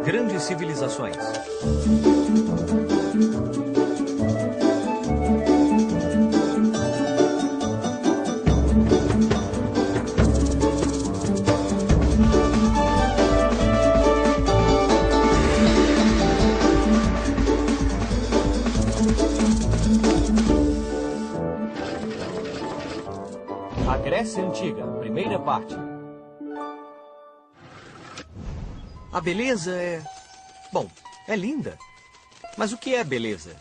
Grandes civilizações. A Grécia Antiga, primeira parte. A beleza é... Bom, é linda. Mas o que é beleza?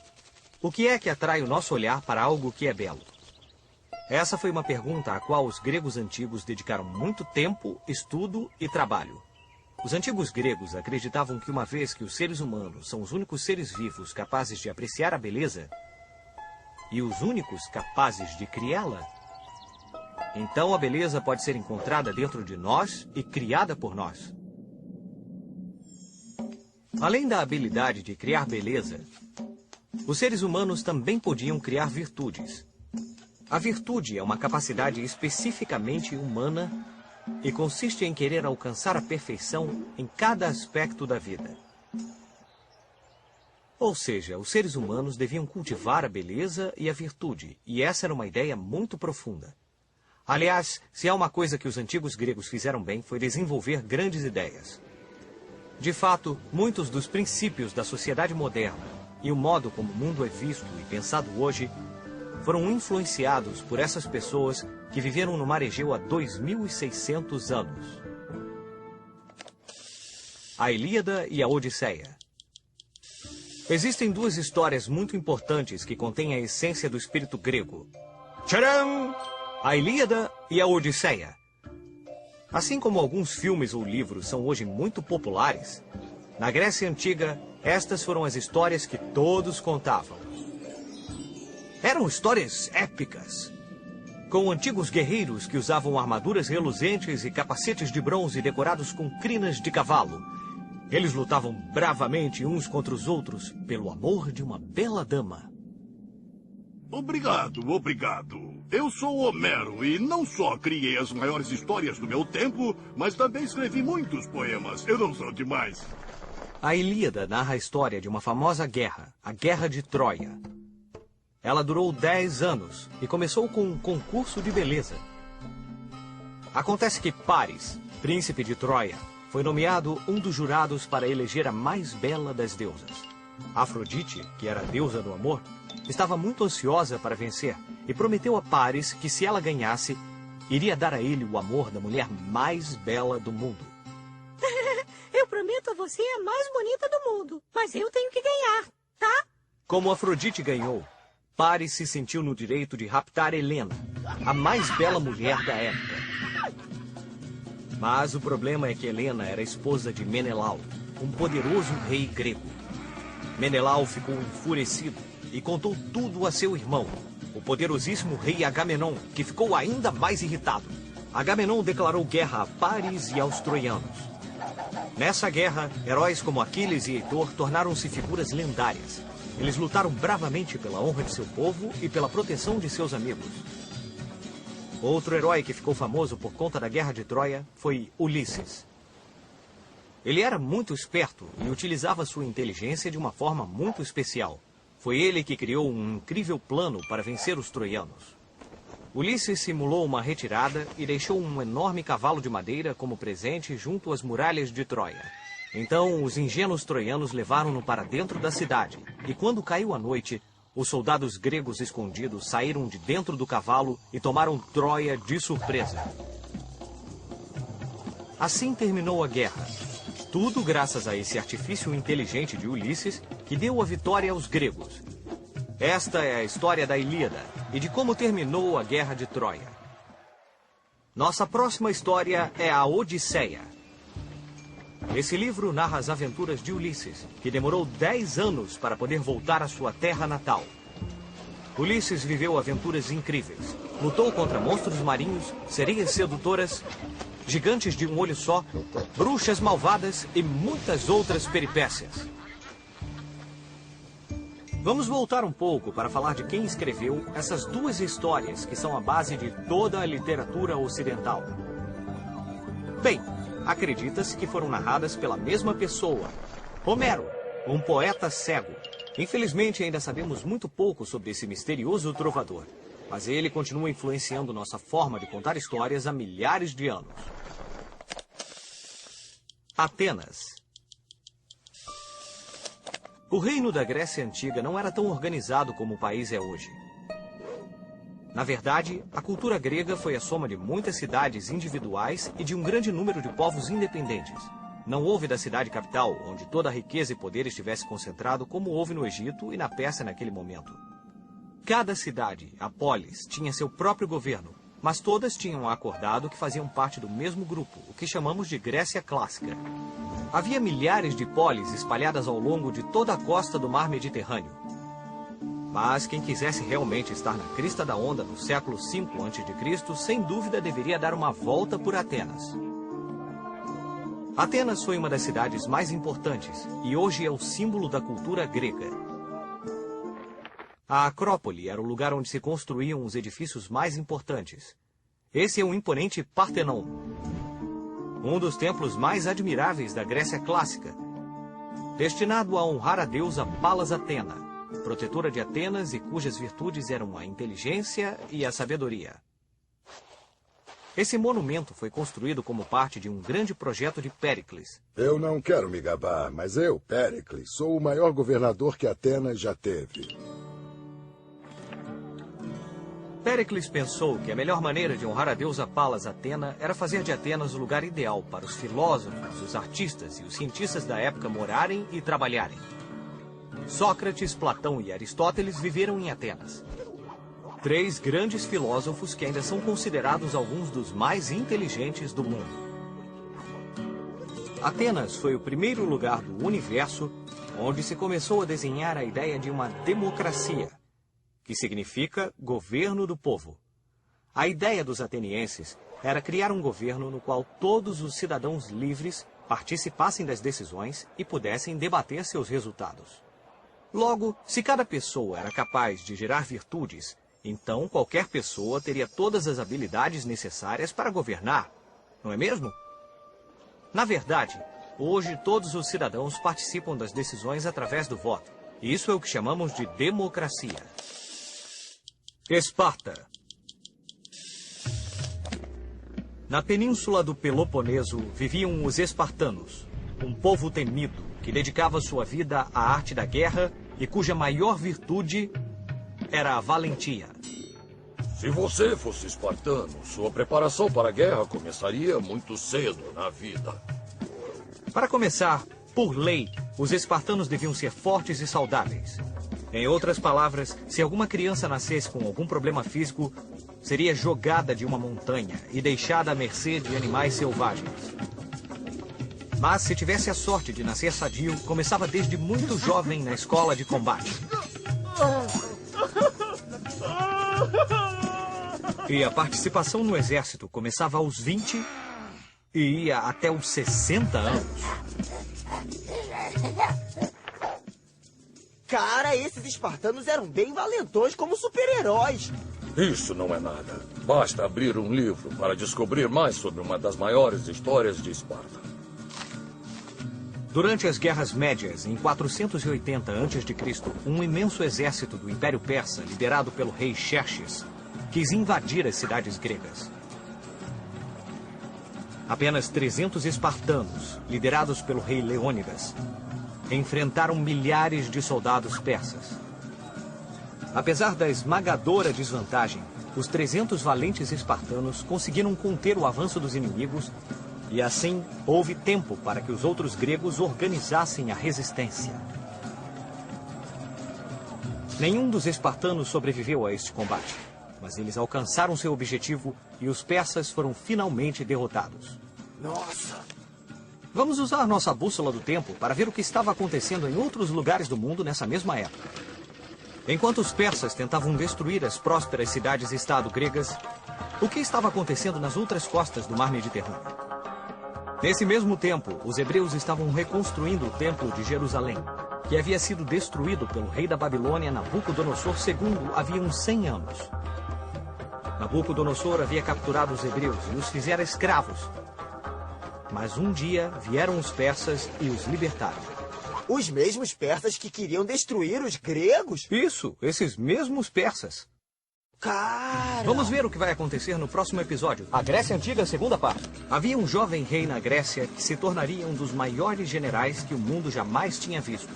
O que é que atrai o nosso olhar para algo que é belo? Essa foi uma pergunta à qual os gregos antigos dedicaram muito tempo, estudo e trabalho. Os antigos gregos acreditavam que uma vez que os seres humanos são os únicos seres vivos capazes de apreciar a beleza e os únicos capazes de criá-la, então a beleza pode ser encontrada dentro de nós e criada por nós. Além da habilidade de criar beleza, os seres humanos também podiam criar virtudes. A virtude é uma capacidade especificamente humana e consiste em querer alcançar a perfeição em cada aspecto da vida. Ou seja, os seres humanos deviam cultivar a beleza e a virtude, e essa era uma ideia muito profunda. Aliás, se há uma coisa que os antigos gregos fizeram bem, foi desenvolver grandes ideias. De fato, muitos dos princípios da sociedade moderna e o modo como o mundo é visto e pensado hoje foram influenciados por essas pessoas que viveram no Mar Egeu há 2.600 anos. A Ilíada e a Odisseia. Existem duas histórias muito importantes que contêm a essência do espírito grego. Tcharam! A Ilíada e a Odisseia. Assim como alguns filmes ou livros são hoje muito populares, na Grécia Antiga, estas foram as histórias que todos contavam. Eram histórias épicas, com antigos guerreiros que usavam armaduras reluzentes e capacetes de bronze decorados com crinas de cavalo. Eles lutavam bravamente uns contra os outros pelo amor de uma bela dama. Obrigado, obrigado. Eu sou Homero e não só criei as maiores histórias do meu tempo, mas também escrevi muitos poemas. Eu não sou demais. A Ilíada narra a história de uma famosa guerra, a Guerra de Troia. Ela durou 10 anos e começou com um concurso de beleza. Acontece que Paris, príncipe de Troia, foi nomeado um dos jurados para eleger a mais bela das deusas. Afrodite, que era a deusa do amor, estava muito ansiosa para vencer e prometeu a Paris que, se ela ganhasse, iria dar a ele o amor da mulher mais bela do mundo. Eu prometo a você a mais bonita do mundo, mas eu tenho que ganhar, tá? Como Afrodite ganhou, Paris se sentiu no direito de raptar Helena, a mais bela mulher da época. Mas o problema é que Helena era esposa de Menelau, um poderoso rei grego. Menelau ficou enfurecido e contou tudo a seu irmão, o poderosíssimo rei Agamenon, que ficou ainda mais irritado. Agamenon declarou guerra a Paris e aos troianos. Nessa guerra, heróis como Aquiles e Heitor tornaram-se figuras lendárias. Eles lutaram bravamente pela honra de seu povo e pela proteção de seus amigos. Outro herói que ficou famoso por conta da Guerra de Troia foi Ulisses. Ele era muito esperto e utilizava sua inteligência de uma forma muito especial. Foi ele que criou um incrível plano para vencer os troianos. Ulisses simulou uma retirada e deixou um enorme cavalo de madeira como presente junto às muralhas de Troia. Então, os ingênuos troianos levaram-no para dentro da cidade, e quando caiu a noite, os soldados gregos escondidos saíram de dentro do cavalo e tomaram Troia de surpresa. Assim terminou a guerra. Tudo graças a esse artifício inteligente de Ulisses, que deu a vitória aos gregos. Esta é a história da Ilíada e de como terminou a Guerra de Troia. Nossa próxima história é a Odisseia. Esse livro narra as aventuras de Ulisses, que demorou 10 anos para poder voltar à sua terra natal. Ulisses viveu aventuras incríveis. Lutou contra monstros marinhos, sereias sedutoras, gigantes de um olho só, bruxas malvadas e muitas outras peripécias. Vamos voltar um pouco para falar de quem escreveu essas duas histórias que são a base de toda a literatura ocidental. Bem, acredita-se que foram narradas pela mesma pessoa, Homero, um poeta cego. Infelizmente, ainda sabemos muito pouco sobre esse misterioso trovador, mas ele continua influenciando nossa forma de contar histórias há milhares de anos. Atenas. O reino da Grécia Antiga não era tão organizado como o país é hoje. Na verdade, a cultura grega foi a soma de muitas cidades individuais e de um grande número de povos independentes. Não houve da cidade capital, onde toda a riqueza e poder estivesse concentrado, como houve no Egito e na Pérsia naquele momento. Cada cidade, a polis, tinha seu próprio governo, mas todas tinham acordado que faziam parte do mesmo grupo, o que chamamos de Grécia Clássica. Havia milhares de polis espalhadas ao longo de toda a costa do mar Mediterrâneo. Mas quem quisesse realmente estar na crista da onda no século V a.C., sem dúvida deveria dar uma volta por Atenas. Atenas foi uma das cidades mais importantes e hoje é o símbolo da cultura grega. A Acrópole era o lugar onde se construíam os edifícios mais importantes. Esse é o imponente Partenon, um dos templos mais admiráveis da Grécia Clássica, destinado a honrar a deusa Palas Atena, protetora de Atenas e cujas virtudes eram a inteligência e a sabedoria. Esse monumento foi construído como parte de um grande projeto de Péricles. Eu não quero me gabar, mas eu, Péricles, sou o maior governador que Atenas já teve. Péricles pensou que a melhor maneira de honrar a deusa Palas Atena era fazer de Atenas o lugar ideal para os filósofos, os artistas e os cientistas da época morarem e trabalharem. Sócrates, Platão e Aristóteles viveram em Atenas. 3 grandes filósofos que ainda são considerados alguns dos mais inteligentes do mundo. Atenas foi o primeiro lugar do universo onde se começou a desenhar a ideia de uma democracia, que significa governo do povo. A ideia dos atenienses era criar um governo no qual todos os cidadãos livres participassem das decisões e pudessem debater seus resultados. Logo, se cada pessoa era capaz de gerar virtudes, então qualquer pessoa teria todas as habilidades necessárias para governar, não é mesmo? Na verdade, hoje todos os cidadãos participam das decisões através do voto. Isso é o que chamamos de democracia. Esparta. Na península do Peloponeso viviam os espartanos, um povo temido que dedicava sua vida à arte da guerra e cuja maior virtude era a valentia. Se você fosse espartano, sua preparação para a guerra começaria muito cedo na vida. Para começar, por lei, os espartanos deviam ser fortes e saudáveis. Em outras palavras, se alguma criança nascesse com algum problema físico, seria jogada de uma montanha e deixada à mercê de animais selvagens. Mas se tivesse a sorte de nascer sadio, começava desde muito jovem na escola de combate. E a participação no exército começava aos 20 e ia até os 60 anos. Cara, esses espartanos eram bem valentões como super-heróis. Isso não é nada. Basta abrir um livro para descobrir mais sobre uma das maiores histórias de Esparta. Durante as Guerras Médias, em 480 a.C., um imenso exército do Império Persa, liderado pelo rei Xerxes, quis invadir as cidades gregas. Apenas 300 espartanos, liderados pelo rei Leônidas, enfrentaram milhares de soldados persas. Apesar da esmagadora desvantagem, os 300 valentes espartanos conseguiram conter o avanço dos inimigos e assim houve tempo para que os outros gregos organizassem a resistência. Nenhum dos espartanos sobreviveu a este combate, mas eles alcançaram seu objetivo e os persas foram finalmente derrotados. Nossa! Vamos usar nossa bússola do tempo para ver o que estava acontecendo em outros lugares do mundo nessa mesma época. Enquanto os persas tentavam destruir as prósperas cidades-estado gregas, o que estava acontecendo nas outras costas do mar Mediterrâneo? Nesse mesmo tempo, os hebreus estavam reconstruindo o templo de Jerusalém. que havia sido destruído pelo rei da Babilônia, Nabucodonosor II, havia uns 100 anos. Nabucodonosor havia capturado os hebreus e os fizera escravos. Mas um dia vieram os persas e os libertaram. Os mesmos persas que queriam destruir os gregos? Isso, esses mesmos persas. Cara! Vamos ver o que vai acontecer no próximo episódio. A Grécia Antiga, segunda parte. Havia um jovem rei na Grécia que se tornaria um dos maiores generais que o mundo jamais tinha visto.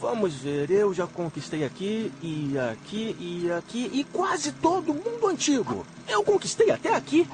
Vamos ver, eu já conquistei aqui, e aqui, e aqui, e quase todo mundo antigo. Eu conquistei até aqui.